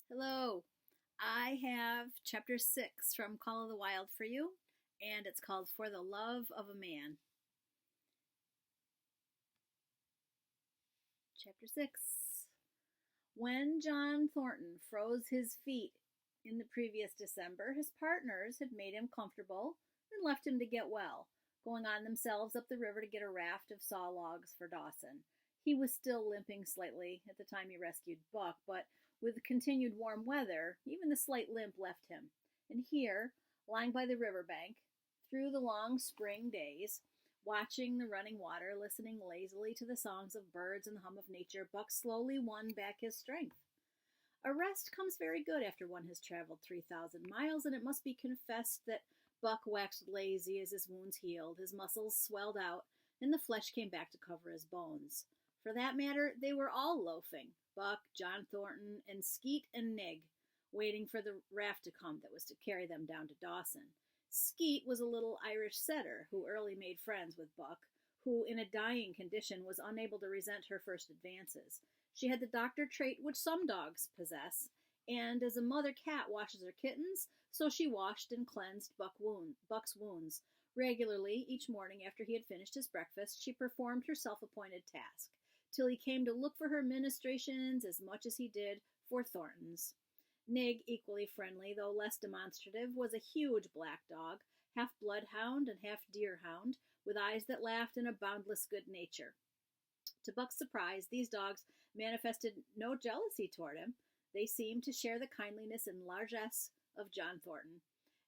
Hello. I have chapter 6 from Call of the Wild for you, and it's called For the Love of a Man. Chapter 6. When John Thornton froze his feet in the previous December, his partners had made him comfortable and left him to get well, going on themselves up the river to get a raft of saw logs for Dawson. He was still limping slightly at the time he rescued Buck, but with continued warm weather, even the slight limp left him. And here, lying by the river bank, through the long spring days, watching the running water, listening lazily to the songs of birds and the hum of nature, Buck slowly won back his strength. A rest comes very good after one has traveled 3,000 miles, and it must be confessed that Buck waxed lazy as his wounds healed, his muscles swelled out, and the flesh came back to cover his bones. For that matter, they were all loafing, Buck, John Thornton, and Skeet and Nig, waiting for the raft to come that was to carry them down to Dawson. Skeet was a little Irish setter who early made friends with Buck, who, in a dying condition, was unable to resent her first advances. She had the doctor trait which some dogs possess, and as a mother cat washes her kittens, so she washed and cleansed Buck's wounds. Regularly, each morning after he had finished his breakfast, she performed her self-appointed task, till he came to look for her ministrations as much as he did for Thornton's. Nig, equally friendly, though less demonstrative, was a huge black dog, half bloodhound and half deerhound, with eyes that laughed and a boundless good nature. To Buck's surprise, these dogs manifested no jealousy toward him. They seemed to share the kindliness and largesse of John Thornton.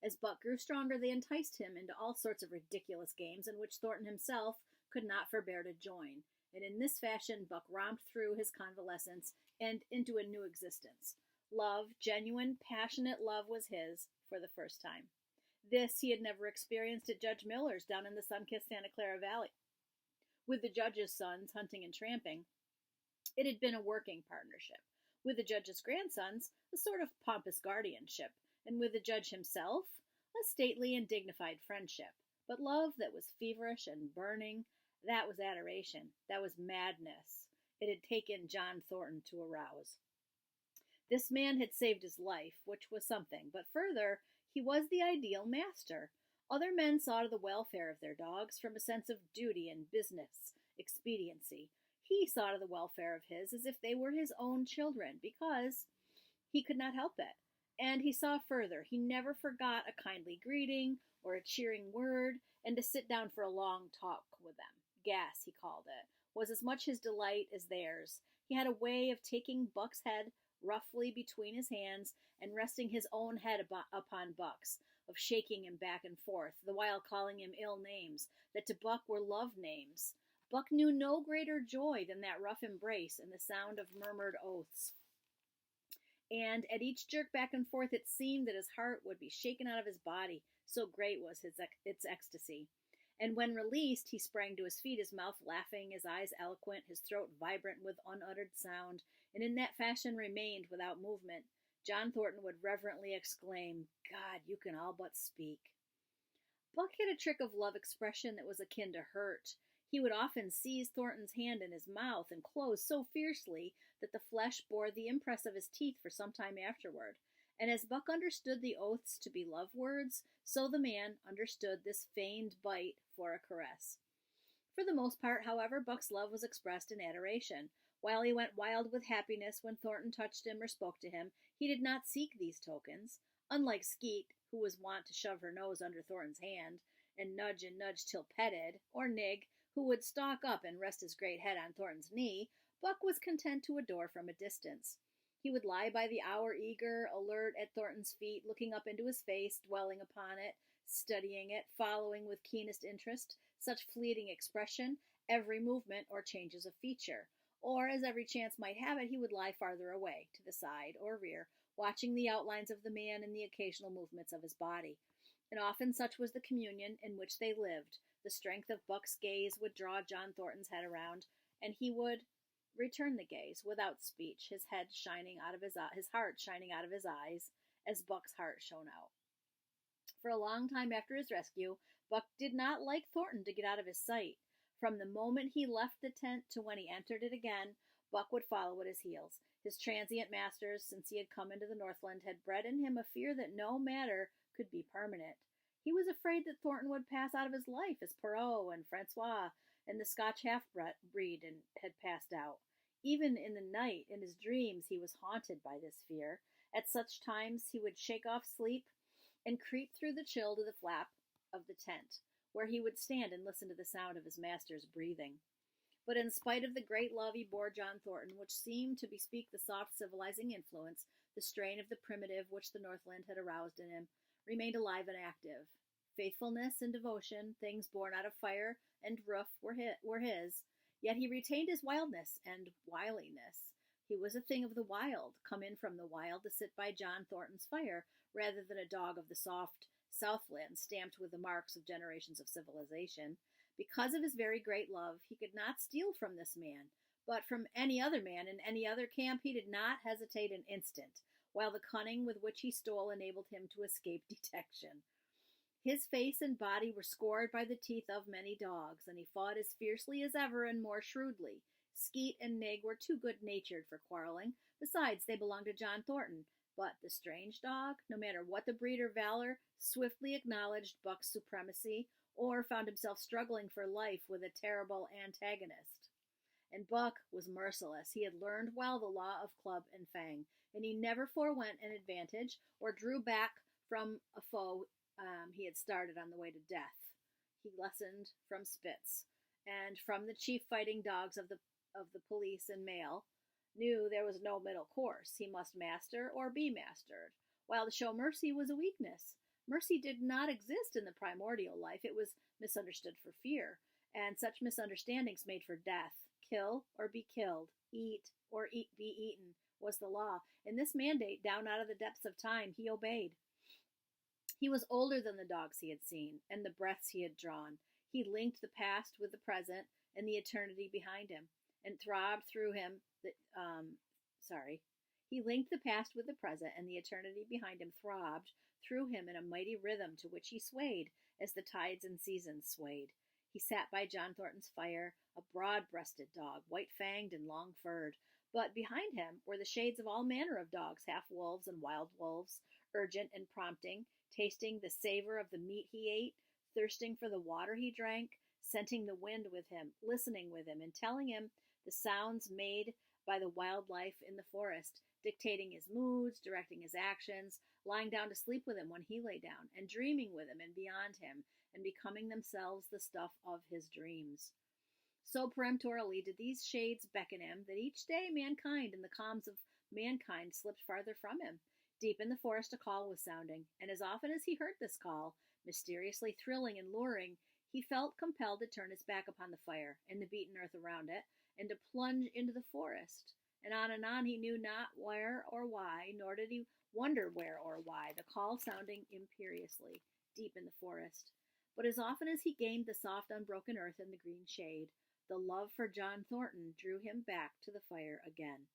As Buck grew stronger, they enticed him into all sorts of ridiculous games in which Thornton himself could not forbear to join, and in this fashion Buck romped through his convalescence and into a new existence. Love, genuine, passionate love, was his for the first time. This he had never experienced at Judge Miller's down in the sun-kissed Santa Clara Valley. With the judge's sons hunting and tramping, it had been a working partnership. With the judge's grandsons, a sort of pompous guardianship, and with the judge himself, a stately and dignified friendship. But love that was feverish and burning, that was adoration, that was madness. It had taken John Thornton to arouse. This man had saved his life, which was something, but further, he was the ideal master. Other men saw to the welfare of their dogs from a sense of duty and business expediency. He saw to the welfare of his as if they were his own children, because he could not help it. And he saw further. He never forgot a kindly greeting or a cheering word, and to sit down for a long talk with them. Gas, he called it, was as much his delight as theirs. He had a way of taking Buck's head roughly between his hands and resting his own head upon Buck's, of shaking him back and forth, the while calling him ill names that to Buck were love names. Buck knew no greater joy than that rough embrace and the sound of murmured oaths. And at each jerk back and forth it seemed that his heart would be shaken out of his body, so great was its ecstasy. And when released, he sprang to his feet, his mouth laughing, his eyes eloquent, his throat vibrant with unuttered sound, and in that fashion remained without movement. John Thornton would reverently exclaim, "God, you can all but speak." Buck had a trick of love expression that was akin to hurt. He would often seize Thornton's hand in his mouth and close so fiercely that the flesh bore the impress of his teeth for some time afterward. And as Buck understood the oaths to be love words, so the man understood this feigned bite for a caress. For the most part, however, Buck's love was expressed in adoration. While he went wild with happiness when Thornton touched him or spoke to him, he did not seek these tokens. Unlike Skeet, who was wont to shove her nose under Thornton's hand and nudge till petted, or Nig, who would stalk up and rest his great head on Thornton's knee, Buck was content to adore from a distance. He would lie by the hour eager, alert at Thornton's feet, looking up into his face, dwelling upon it, studying it, following with keenest interest such fleeting expression, every movement or changes of feature. Or, as every chance might have it, he would lie farther away, to the side or rear, watching the outlines of the man and the occasional movements of his body. And often such was the communion in which they lived. The strength of Buck's gaze would draw John Thornton's head around, and he would return the gaze without speech, his head shining out of his heart shining out of his eyes, as Buck's heart shone out. For a long time after his rescue, Buck did not like Thornton to get out of his sight. From the moment he left the tent to when he entered it again, Buck would follow at his heels. His transient masters, since he had come into the Northland, had bred in him a fear that no matter could be permanent. He was afraid that Thornton would pass out of his life as Perrault and Francois and the Scotch half-breed had passed out. Even in the night, in his dreams, he was haunted by this fear. At such times he would shake off sleep and creep through the chill to the flap of the tent, where he would stand and listen to the sound of his master's breathing. But in spite of the great love he bore John Thornton, which seemed to bespeak the soft, civilizing influence, the strain of the primitive which the Northland had aroused in him, remained alive and active. Faithfulness and devotion, things born out of fire and roof, were his, yet he retained his wildness and wiliness. He was a thing of the wild, come in from the wild to sit by John Thornton's fire, rather than a dog of the soft Southland, stamped with the marks of generations of civilization. Because of his very great love, he could not steal from this man, but from any other man in any other camp he did not hesitate an instant, while the cunning with which he stole enabled him to escape detection. His face and body were scored by the teeth of many dogs, and he fought as fiercely as ever and more shrewdly. Skeet and Nig were too good-natured for quarreling. Besides, they belonged to John Thornton. But the strange dog, no matter what the breed or valor, swiftly acknowledged Buck's supremacy, or found himself struggling for life with a terrible antagonist. And Buck was merciless. He had learned well the law of club and fang, and he never forewent an advantage or drew back from a foe he had started on the way to death. He lessoned from Spitz, and from the chief fighting dogs of the police and mail, knew there was no middle course. He must master or be mastered, while to show mercy was a weakness. Mercy did not exist in the primordial life. It was misunderstood for fear, and such misunderstandings made for death. Kill or be killed, eat or be eaten was the law, and this mandate, down out of the depths of time, he obeyed. He was older than the dogs he had seen, and the breaths he had drawn. He linked the past with the present and the eternity behind him, and throbbed through him. He linked the past with the present, and the eternity behind him throbbed through him in a mighty rhythm to which he swayed as the tides and seasons swayed. He sat by John Thornton's fire, a broad-breasted dog, white-fanged and long-furred, but behind him were the shades of all manner of dogs, half-wolves and wild wolves, urgent and prompting, tasting the savor of the meat he ate, thirsting for the water he drank, scenting the wind with him, listening with him, and telling him the sounds made by the wildlife in the forest, dictating his moods, directing his actions, lying down to sleep with him when he lay down, and dreaming with him and beyond him, and becoming themselves the stuff of his dreams. So peremptorily did these shades beckon him that each day mankind and the calms of mankind slipped farther from him. Deep in the forest a call was sounding, and as often as he heard this call, mysteriously thrilling and luring, he felt compelled to turn his back upon the fire and the beaten earth around it, and to plunge into the forest. And on he knew not where or why, nor did he wonder where or why, the call sounding imperiously, deep in the forest. But as often as he gained the soft, unbroken earth and the green shade, the love for John Thornton drew him back to the fire again.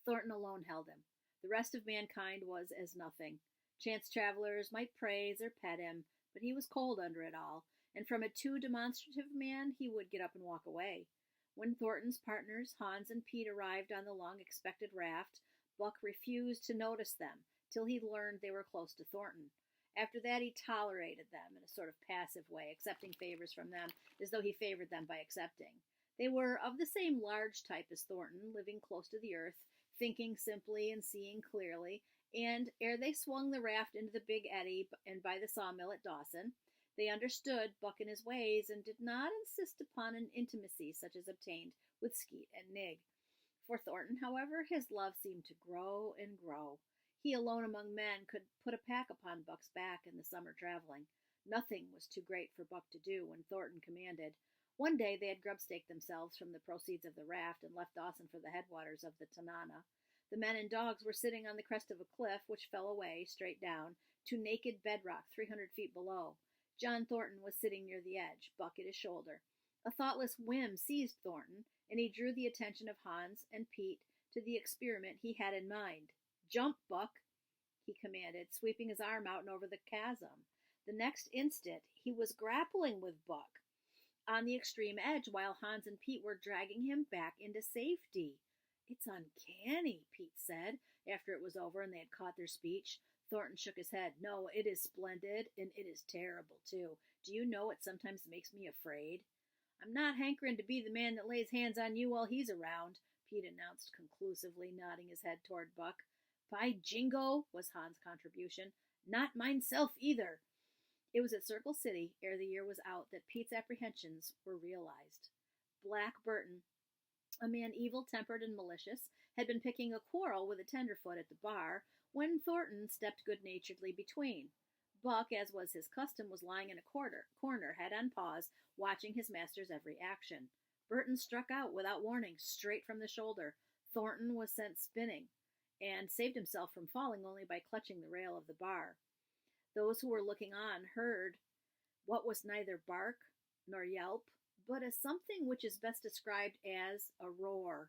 Thornton alone held him. The rest of mankind was as nothing. Chance travelers might praise or pet him, but he was cold under it all, and from a too demonstrative man he would get up and walk away. When Thornton's partners, Hans and Pete, arrived on the long-expected raft, Buck refused to notice them till he learned they were close to Thornton. After that he tolerated them in a sort of passive way, accepting favors from them as though he favored them by accepting. They were of the same large type as Thornton, living close to the earth, thinking simply and seeing clearly, and ere they swung the raft into the Big Eddy and by the sawmill at Dawson, they understood Buck and his ways, and did not insist upon an intimacy such as obtained with Skeet and Nig. For Thornton, however, his love seemed to grow and grow. He alone among men could put a pack upon Buck's back in the summer traveling. Nothing was too great for Buck to do when Thornton commanded. One day they had grub-staked themselves from the proceeds of the raft and left Dawson for the headwaters of the Tanana. The men and dogs were sitting on the crest of a cliff which fell away, straight down, to naked bedrock 300 feet below. John Thornton was sitting near the edge, Buck at his shoulder. A thoughtless whim seized Thornton, and he drew the attention of Hans and Pete to the experiment he had in mind. "Jump, Buck," he commanded, sweeping his arm out and over the chasm. The next instant he was grappling with Buck on the extreme edge, while Hans and Pete were dragging him back into safety. It's uncanny, Pete said, after it was over and they had caught their speech. Thornton shook his head. No, it is splendid, and it is terrible, too. Do you know it sometimes makes me afraid? I'm not hankering to be the man that lays hands on you while he's around, Pete announced conclusively, nodding his head toward Buck. By jingo, was Hans' contribution. Not mineself either. It was at Circle City, ere the year was out, that Pete's apprehensions were realized. Black Burton, a man evil-tempered and malicious, had been picking a quarrel with a tenderfoot at the bar when Thornton stepped good-naturedly between. Buck, as was his custom, was lying in a corner, head on paws, watching his master's every action. Burton struck out without warning, straight from the shoulder. Thornton was sent spinning, and saved himself from falling only by clutching the rail of the bar. Those who were looking on heard what was neither bark nor yelp, but a something which is best described as a roar,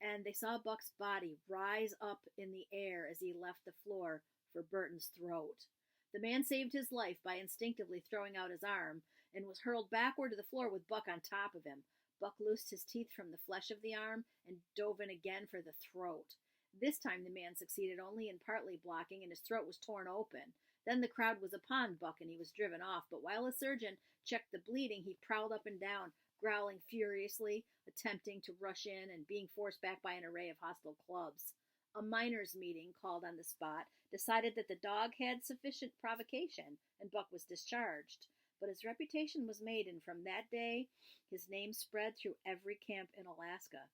and they saw Buck's body rise up in the air as he left the floor for Burton's throat. The man saved his life by instinctively throwing out his arm, and was hurled backward to the floor with Buck on top of him. Buck loosed his teeth from the flesh of the arm and dove in again for the throat. This time the man succeeded only in partly blocking, and his throat was torn open. Then the crowd was upon Buck, and he was driven off, but while a surgeon checked the bleeding, he prowled up and down, growling furiously, attempting to rush in, and being forced back by an array of hostile clubs. A miners' meeting, called on the spot, decided that the dog had sufficient provocation, and Buck was discharged. But his reputation was made, and from that day his name spread through every camp in Alaska.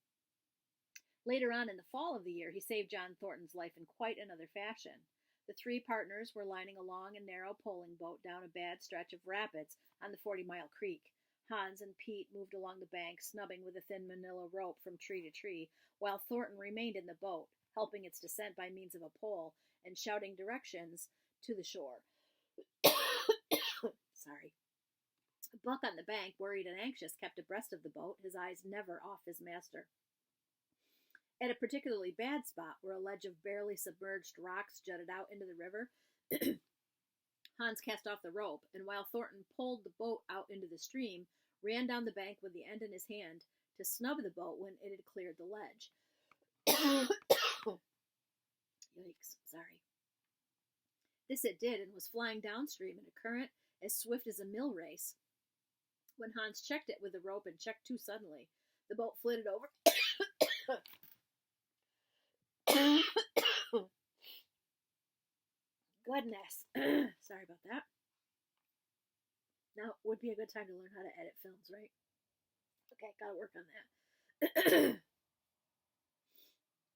Later on in the fall of the year, he saved John Thornton's life in quite another fashion. The three partners were lining a long and narrow poling boat down a bad stretch of rapids on the 40-Mile Creek. Hans and Pete moved along the bank, snubbing with a thin manila rope from tree to tree, while Thornton remained in the boat, helping its descent by means of a pole and shouting directions to the shore. Sorry. Buck on the bank, worried and anxious, kept abreast of the boat, his eyes never off his master. At a particularly bad spot, where a ledge of barely submerged rocks jutted out into the river, Hans cast off the rope, and while Thornton pulled the boat out into the stream, ran down the bank with the end in his hand to snub the boat when it had cleared the ledge. Yikes, sorry. This it did, and was flying downstream in a current as swift as a mill race. When Hans checked it with the rope and checked too suddenly, the boat flitted over. Goodness. Sorry about that. Now would be a good time to learn how to edit films, right? Okay, gotta work on that.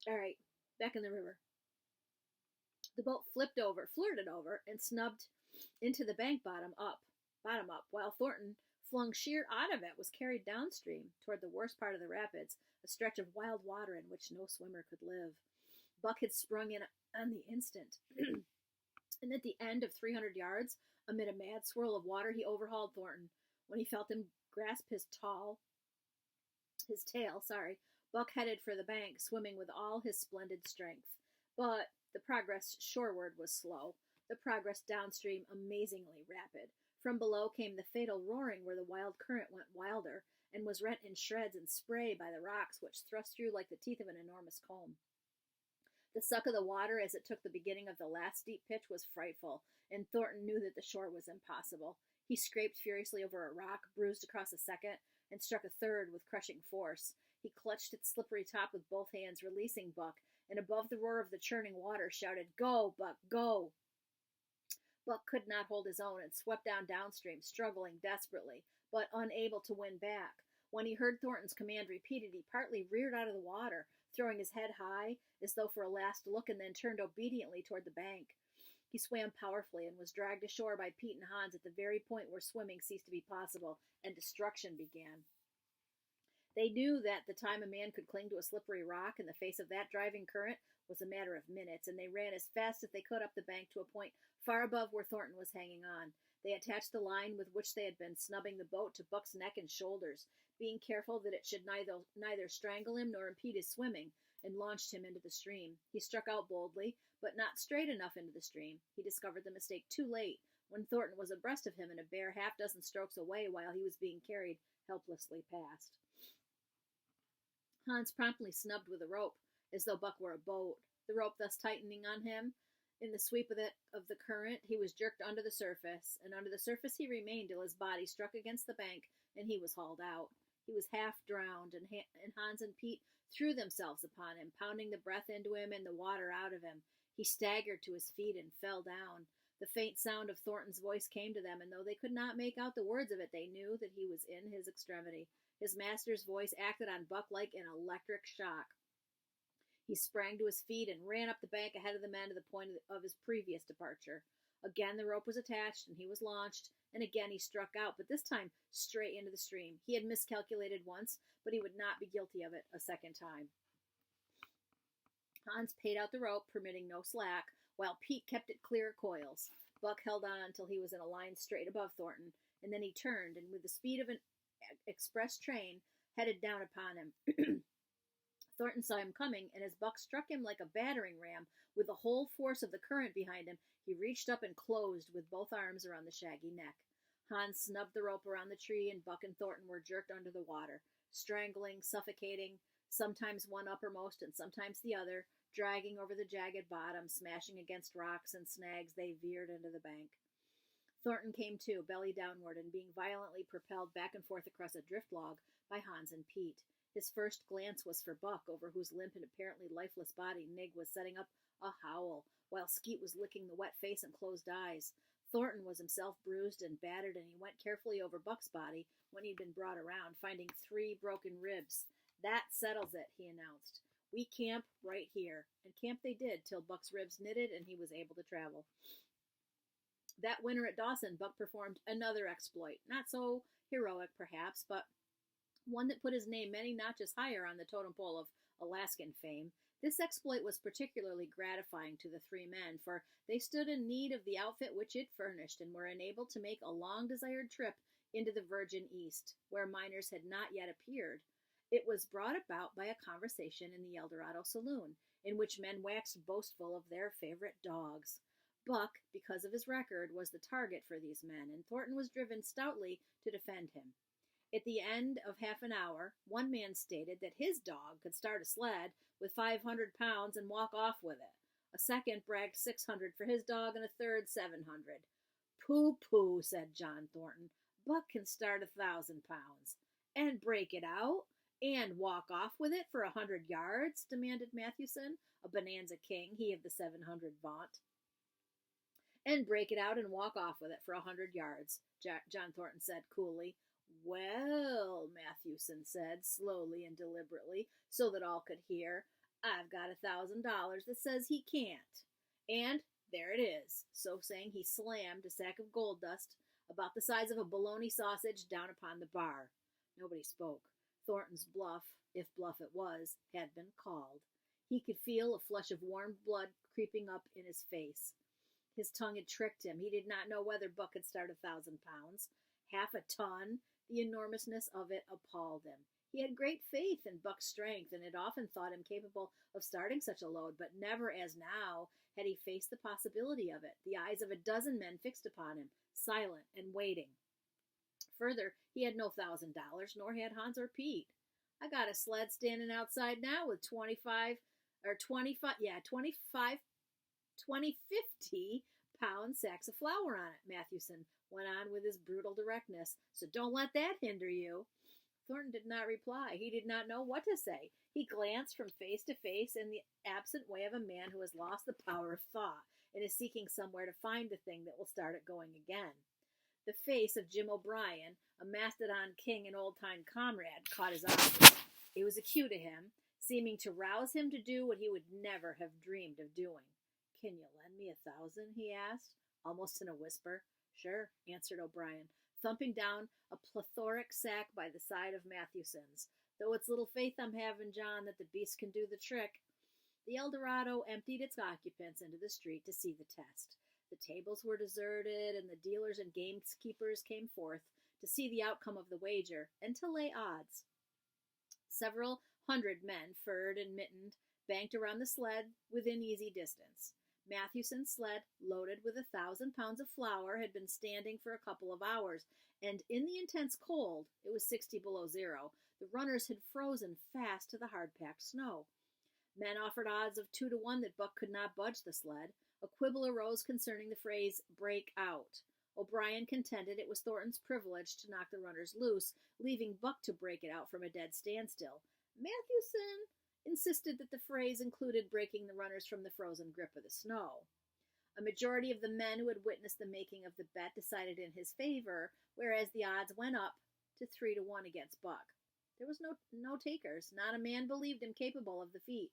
Alright, back in the river. The boat flirted over, and snubbed into the bank bottom up, while Thornton, flung sheer out of it, was carried downstream toward the worst part of the rapids, a stretch of wild water in which no swimmer could live. Buck had sprung in on the instant, and at the end of 300 yards, amid a mad swirl of water, he overhauled Thornton. When he felt him grasp his tail, Buck headed for the bank, swimming with all his splendid strength. But the progress shoreward was slow, the progress downstream amazingly rapid. From below came the fatal roaring where the wild current went wilder, and was rent in shreds and spray by the rocks, which thrust through like the teeth of an enormous comb. The suck of the water as it took the beginning of the last steep pitch was frightful, and Thornton knew that the shore was impossible. He scraped furiously over a rock, bruised across a second, and struck a third with crushing force. He clutched its slippery top with both hands, releasing Buck, and above the roar of the churning water shouted, "Go, Buck, go!" Buck could not hold his own and swept downstream, struggling desperately, but unable to win back. When he heard Thornton's command repeated, he partly reared out of the water, throwing his head high, as though for a last look, and then turned obediently toward the bank. He swam powerfully and was dragged ashore by Pete and Hans at the very point where swimming ceased to be possible, and destruction began. They knew that the time a man could cling to a slippery rock in the face of that driving current was a matter of minutes, and they ran as fast as they could up the bank to a point far above where Thornton was hanging on. They attached the line with which they had been snubbing the boat to Buck's neck and shoulders, being careful that it should neither strangle him nor impede his swimming, and launched him into the stream. He struck out boldly, but not straight enough into the stream. He discovered the mistake too late, when Thornton was abreast of him and a bare half-dozen strokes away while he was being carried helplessly past. Hans promptly snubbed with a rope, as though Buck were a boat. The rope thus tightening on him, in the sweep of the current, he was jerked under the surface, and under the surface he remained till his body struck against the bank, and he was hauled out. He was half drowned, and Hans and Pete threw themselves upon him, pounding the breath into him and the water out of him. He staggered to his feet and fell down. The faint sound of Thornton's voice came to them, and though they could not make out the words of it, they knew that he was in his extremity. His master's voice acted on Buck like an electric shock. He sprang to his feet and ran up the bank ahead of the men to the point of his previous departure. Again the rope was attached, and he was launched, and again he struck out, but this time straight into the stream. He had miscalculated once, but he would not be guilty of it a second time. Hans paid out the rope, permitting no slack, while Pete kept it clear of coils. Buck held on until he was in a line straight above Thornton, and then he turned, and with the speed of an express train, headed down upon him. Thornton saw him coming, and as Buck struck him like a battering ram, with the whole force of the current behind him, he reached up and closed with both arms around the shaggy neck. Hans snubbed the rope around the tree, and Buck and Thornton were jerked under the water, strangling, suffocating, sometimes one uppermost and sometimes the other, dragging over the jagged bottom, smashing against rocks and snags, they veered into the bank. Thornton came to, belly downward, and being violently propelled back and forth across a drift log by Hans and Pete. His first glance was for Buck, over whose limp and apparently lifeless body Nig was setting up a howl, while Skeet was licking the wet face and closed eyes. Thornton was himself bruised and battered, and he went carefully over Buck's body when he'd been brought around, finding 3 broken ribs. "That settles it," he announced. "We camp right here." And camp they did, till Buck's ribs knitted and he was able to travel. That winter at Dawson, Buck performed another exploit. Not so heroic, perhaps, but one that put his name many notches higher on the totem pole of Alaskan fame. This exploit was particularly gratifying to the 3 men, for they stood in need of the outfit which it furnished, and were enabled to make a long-desired trip into the Virgin East, where miners had not yet appeared. It was brought about by a conversation in the Eldorado saloon, in which men waxed boastful of their favorite dogs. Buck, because of his record, was the target for these men, and Thornton was driven stoutly to defend him. At the end of half an hour, one man stated that his dog could start a sled with 500 pounds and walk off with it. A second bragged 600 for his dog, and a third 700. "Pooh-pooh," said John Thornton. "Buck can start 1,000 pounds. And break it out? And walk off with it for 100 yards?" demanded Mathewson, a bonanza king, he of the 700 vaunt. "And break it out and walk off with it for 100 yards, John Thornton said coolly. "Well," Mathewson said, slowly and deliberately, so that all could hear, "I've got $1,000 that says he can't. And there it is." So saying, he slammed a sack of gold dust about the size of a bologna sausage down upon the bar. Nobody spoke. Thornton's bluff, if bluff it was, had been called. He could feel a flush of warm blood creeping up in his face. His tongue had tricked him. He did not know whether Buck could start 1,000 pounds. 1/2 a ton? The enormousness of it appalled him. He had great faith in Buck's strength, and had often thought him capable of starting such a load, but never as now had he faced the possibility of it, the eyes of a dozen men fixed upon him, silent and waiting. Further, he had no $1,000, nor had Hans or Pete. "I got a sled standing outside now with 50-pound sacks of flour on it," Mathewson went on with his brutal directness, "so don't let that hinder you." Thornton did not reply. He did not know what to say. He glanced from face to face in the absent way of a man who has lost the power of thought and is seeking somewhere to find the thing that will start it going again. The face of Jim O'Brien, a Mastodon king and old-time comrade, caught his eye. It was a cue to him, seeming to rouse him to do what he would never have dreamed of doing. "Can you lend me 1,000?" he asked, almost in a whisper. "Sure," answered O'Brien, thumping down a plethoric sack by the side of Mathewson's. "Though it's little faith I'm having, John, that the beast can do the trick." The Eldorado emptied its occupants into the street to see the test. The tables were deserted, and the dealers and gamekeepers came forth to see the outcome of the wager and to lay odds. Several hundred men, furred and mittened, banked around the sled within easy distance. Mathewson's sled, loaded with 1,000 pounds of flour, had been standing for a couple of hours, and in the intense cold, it was 60 below zero, the runners had frozen fast to the hard-packed snow. Men offered odds of 2 to 1 that Buck could not budge the sled. A quibble arose concerning the phrase break out. O'Brien contended it was Thornton's privilege to knock the runners loose, leaving Buck to break it out from a dead standstill. Mathewson insisted that the phrase included breaking the runners from the frozen grip of the snow. A majority of the men who had witnessed the making of the bet decided in his favor, whereas the odds went up to 3 to 1 against Buck. There was no takers. Not a man believed him capable of the feat.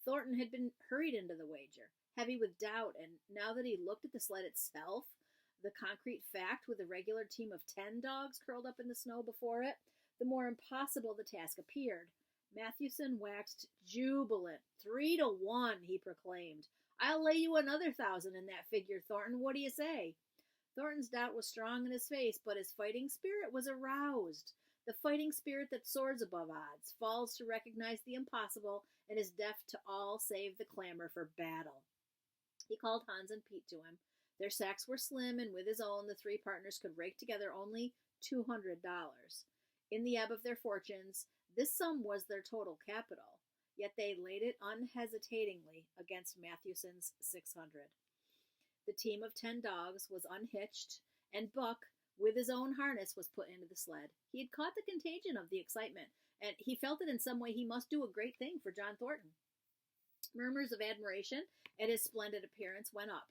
Thornton had been hurried into the wager, heavy with doubt, and now that he looked at the sled itself, the concrete fact with a regular team of 10 dogs curled up in the snow before it, the more impossible the task appeared. Mathewson waxed jubilant. 3 to 1, he proclaimed. I'll lay you another 1,000 in that figure, Thornton. What do you say? Thornton's doubt was strong in his face, but his fighting spirit was aroused. The fighting spirit that soars above odds, falls to recognize the impossible, and is deaf to all save the clamor for battle. He called Hans and Pete to him. Their sacks were slim, and with his own, the three partners could rake together only $200. In the ebb of their fortunes, this sum was their total capital, yet they laid it unhesitatingly against Mathewson's 600. The team of 10 dogs was unhitched, and Buck, with his own harness, was put into the sled. He had caught the contagion of the excitement, and he felt that in some way he must do a great thing for John Thornton. Murmurs of admiration at his splendid appearance went up.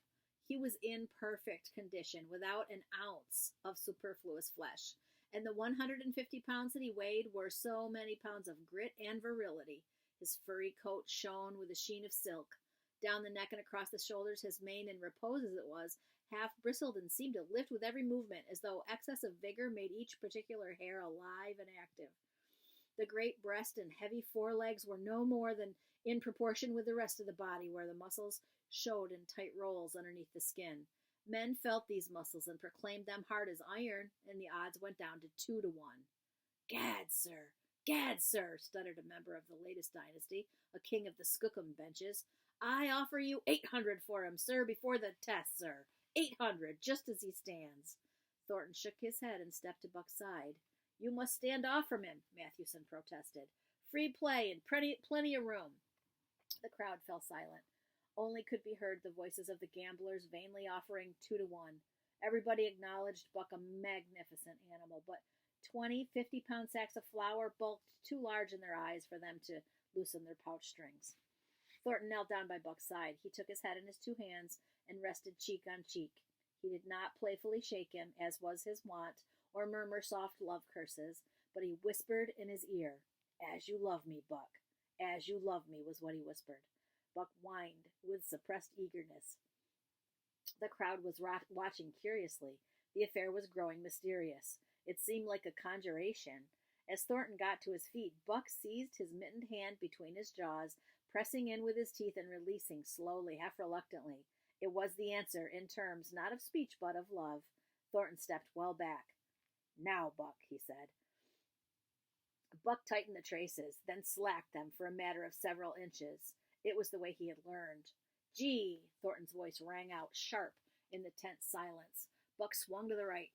He was in perfect condition, without an ounce of superfluous flesh, and the 150 pounds that he weighed were so many pounds of grit and virility. His furry coat shone with a sheen of silk. Down the neck and across the shoulders, his mane, in repose as it was, half bristled and seemed to lift with every movement, as though excess of vigor made each particular hair alive and active. The great breast and heavy forelegs were no more than in proportion with the rest of the body, where the muscles showed in tight rolls underneath the skin. Men felt these muscles and proclaimed them hard as iron, and the odds went down to 2 to 1. Gad, sir! Gad, sir! Stuttered a member of the latest dynasty, a king of the Skookum benches. I offer you 800 for him, sir, before the test, sir. 800, just as he stands. Thornton shook his head and stepped to Buck's side. You must stand off from him, Mathewson protested. Free play and plenty of room. The crowd fell silent. Only could be heard the voices of the gamblers vainly offering 2 to 1. Everybody acknowledged Buck a magnificent animal, but 20 50-pound sacks of flour bulked too large in their eyes for them to loosen their pouch strings. Thornton knelt down by Buck's side. He took his head in his 2 hands and rested cheek on cheek. He did not playfully shake him, as was his wont, or murmur soft love curses, but he whispered in his ear, As you love me, Buck. As you love me, was what he whispered. Buck whined with suppressed eagerness. The crowd was watching curiously. The affair was growing mysterious. It seemed like a conjuration. As Thornton got to his feet, Buck seized his mittened hand between his jaws, pressing in with his teeth and releasing slowly, half reluctantly. It was the answer, in terms not of speech but of love. Thornton stepped well back. Now, Buck, he said. Buck tightened the traces, then slacked them for a matter of several inches. It was the way he had learned. Gee! Thornton's voice rang out, sharp, in the tense silence. Buck swung to the right,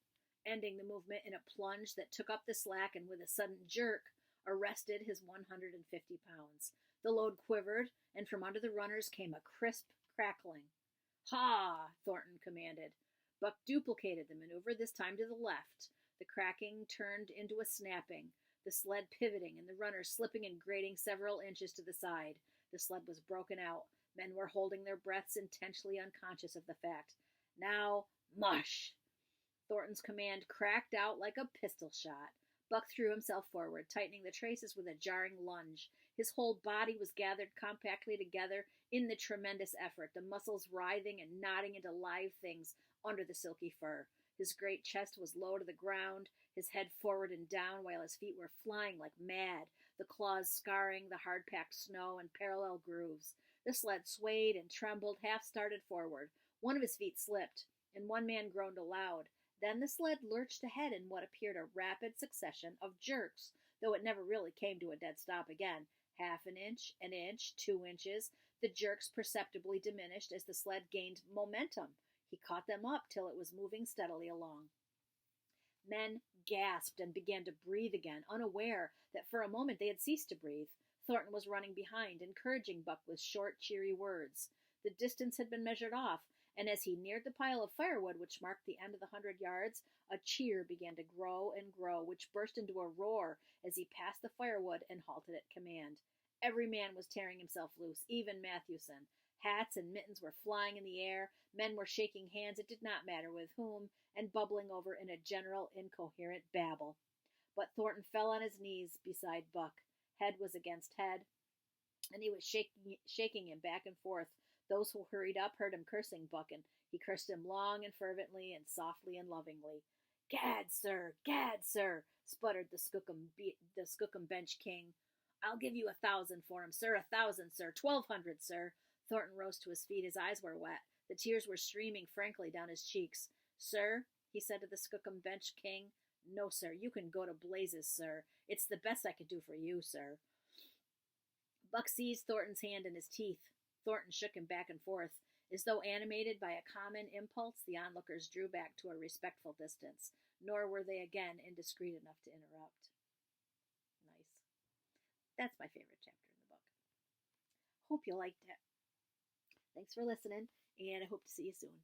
ending the movement in a plunge that took up the slack and with a sudden jerk arrested his 150 pounds. The load quivered, and from under the runners came a crisp crackling. Ha! Thornton commanded. Buck duplicated the maneuver, this time to the left. The cracking turned into a snapping, the sled pivoting and the runners slipping and grating several inches to the side. The sled was broken out. Men were holding their breaths, intensely unconscious of the fact. Now, mush! Thornton's command cracked out like a pistol shot. Buck threw himself forward, tightening the traces with a jarring lunge. His whole body was gathered compactly together in the tremendous effort, the muscles writhing and knotting into live things under the silky fur. His great chest was low to the ground, his head forward and down, while his feet were flying like mad, the claws scarring the hard-packed snow in parallel grooves. The sled swayed and trembled, half started forward. One of his feet slipped, and one man groaned aloud. Then the sled lurched ahead in what appeared a rapid succession of jerks, though it never really came to a dead stop again. Half an inch, 2 inches. The jerks perceptibly diminished as the sled gained momentum. He caught them up till it was moving steadily along. Men gasped and began to breathe again, unaware that for a moment they had ceased to breathe. Thornton was running behind, encouraging Buck with short, cheery words. The distance had been measured off, and as he neared the pile of firewood which marked the end of the 100 yards, a cheer began to grow and grow, which burst into a roar as he passed the firewood and halted at command. Every man was tearing himself loose, even Mathewson. Hats and mittens were flying in the air, men were shaking hands, it did not matter with whom, and bubbling over in a general incoherent babble. But Thornton fell on his knees beside Buck. Head was against head, and he was shaking him back and forth. Those who hurried up heard him cursing Buck, and he cursed him long and fervently and softly and lovingly. Gad, sir, sputtered the Skookum Bench King. I'll give you 1,000 for him, sir, 1,000, sir, 1,200, sir. Thornton rose to his feet. His eyes were wet. The tears were streaming frankly down his cheeks. Sir, he said to the Skookum Bench King, no, sir, you can go to blazes, sir. It's the best I could do for you, sir. Buck seized Thornton's hand in his teeth. Thornton shook him back and forth. As though animated by a common impulse, the onlookers drew back to a respectful distance, nor were they again indiscreet enough to interrupt. Nice. That's my favorite chapter in the book. Hope you liked it. Thanks for listening, and I hope to see you soon.